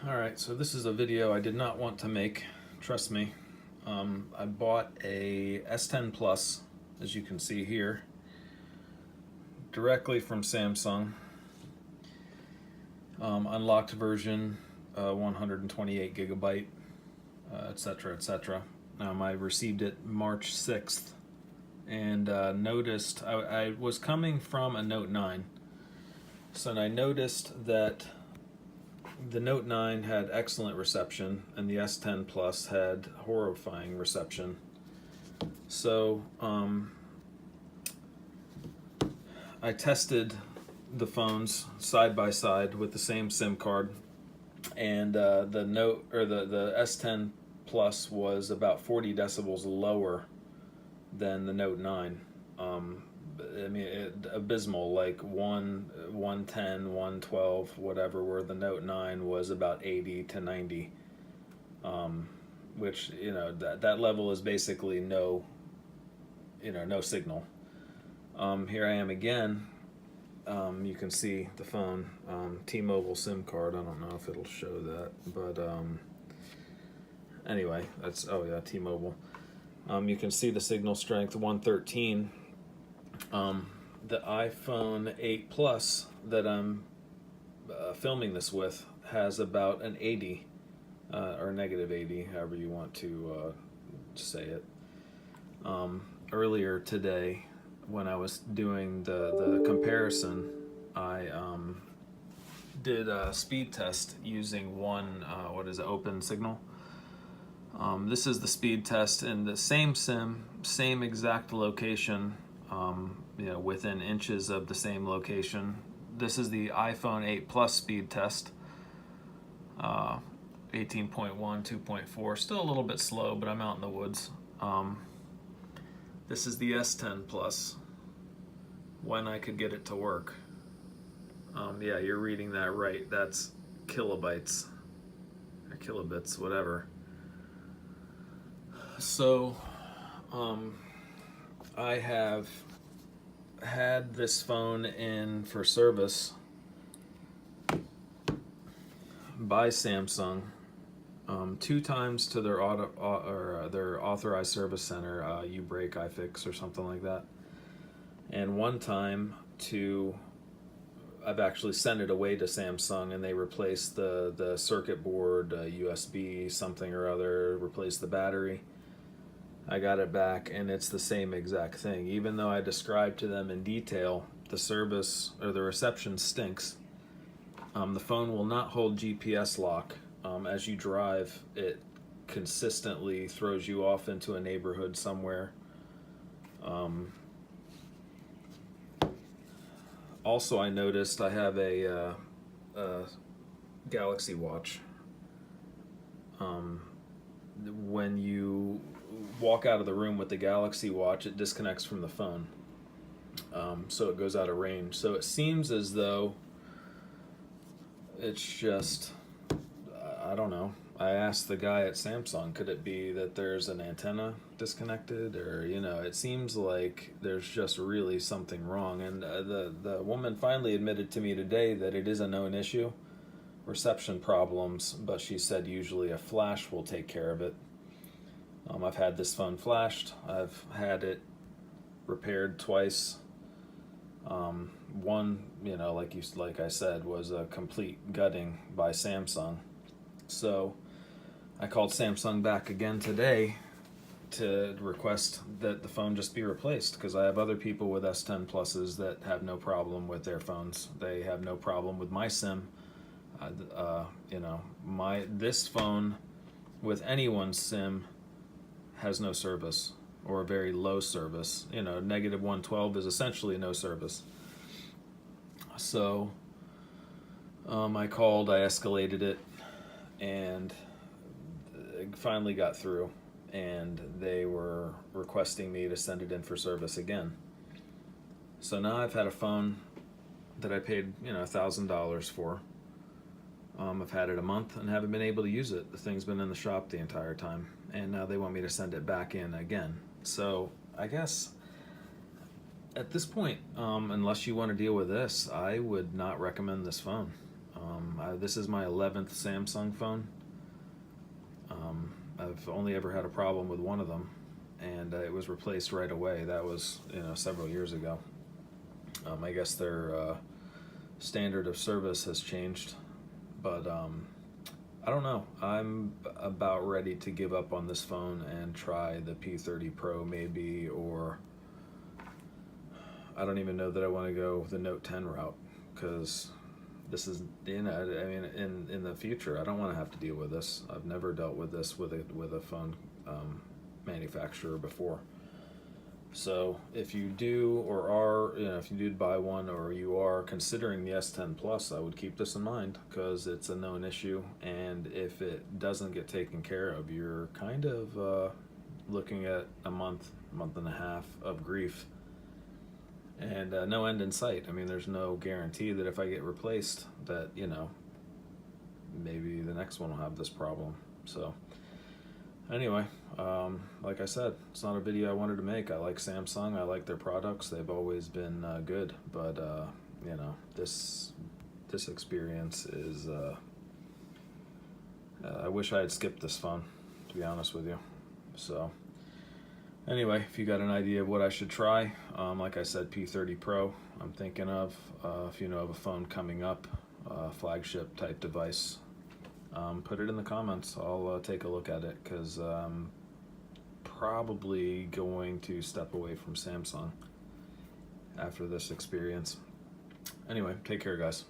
Alright, so this is a video I did not want to make, trust me. I bought a S10 Plus, as you can see here, directly from Samsung. Unlocked version, 128 gigabyte, etc., etc. I received it March 6th and noticed I was coming from a Note 9. So I noticed that the Note 9 had excellent reception and the S10 Plus had horrifying reception. So I tested the phones side by side with the same SIM card, and the S10 Plus was about 40 decibels lower than the Note 9. I mean, abysmal, like 110, 112, whatever, where the Note 9 was about 80 to 90, which, that level is basically no signal. Here I am again. You can see the phone, T-Mobile SIM card. I don't know if it'll show that, but anyway, that's, oh yeah, T-Mobile. You can see the signal strength 113. The iPhone 8 Plus that I'm filming this with has about an 80, or negative 80, however you want to say it. Earlier today, when I was doing the comparison, I did a speed test using one, Open Signal. This is the speed test in the same SIM, same exact location, within inches of the same location. This is the iPhone 8 Plus speed test, 18.1, 2.4, still a little bit slow, but I'm out in the woods. This is the S10 Plus, when I could get it to work. Yeah, you're reading that right. That's kilobytes, or kilobits, whatever. So, I have had this phone in for service by Samsung 2 times to their their authorized service center, U-Break, iFix, or something like that, and 1 time I've actually sent it away to Samsung, and they replaced the circuit board, USB something or other, replaced the battery. I got it back, and it's the same exact thing. Even though I described to them in detail, the service or the reception stinks. The phone will not hold GPS lock. As you drive, it consistently throws you off into a neighborhood somewhere. Also, I noticed I have a Galaxy Watch. When you walk out of the room with the Galaxy Watch, it disconnects from the phone, so it goes out of range. So it seems as though it's just, I don't know. I asked the guy at Samsung, could it be that there's an antenna disconnected, or it seems like there's just really something wrong. And the woman finally admitted to me today that it is a known issue, reception problems, but she said usually a flash will take care of it. I've had this phone flashed. I've had it repaired twice. One, like I said, was a complete gutting by Samsung. So I called Samsung back again today to request that the phone just be replaced, because I have other people with S10 Pluses that have no problem with their phones. They have no problem with my SIM. This phone with anyone's SIM has no service, or very low service. Negative 112 is essentially no service. So I called, I escalated it, and it finally got through, and they were requesting me to send it in for service again. So now I've had a phone that I paid $1,000 for. I've had it a month and haven't been able to use it. The thing's been in the shop the entire time, and now they want me to send it back in again. So I guess at this point, unless you want to deal with this, I would not recommend this phone. This is my 11th Samsung phone. I've only ever had a problem with one of them, and it was replaced right away. That was, several years ago. I guess their standard of service has changed, but I don't know. I'm about ready to give up on this phone and try the P30 Pro maybe, or I don't even know that I want to go the Note 10 route, because this is, in the future, I don't want to have to deal with this. I've never dealt with this with a phone manufacturer before. So if you do, or are, if you do buy one, or you are considering the S10 Plus, I would keep this in mind, because it's a known issue, and if it doesn't get taken care of, you're kind of looking at a month and a half of grief, and no end in sight. I mean, there's no guarantee that if I get replaced that, maybe the next one will have this problem. So anyway, like I said, it's not a video I wanted to make. I like Samsung. I like their products. They've always been good. But, this experience is, I wish I had skipped this phone, to be honest with you. So anyway, if you got an idea of what I should try, like I said, P30 Pro, I'm thinking of. If you know of a phone coming up, flagship type device, put it in the comments. I'll take a look at it, because I'm probably going to step away from Samsung after this experience. Anyway, take care, guys.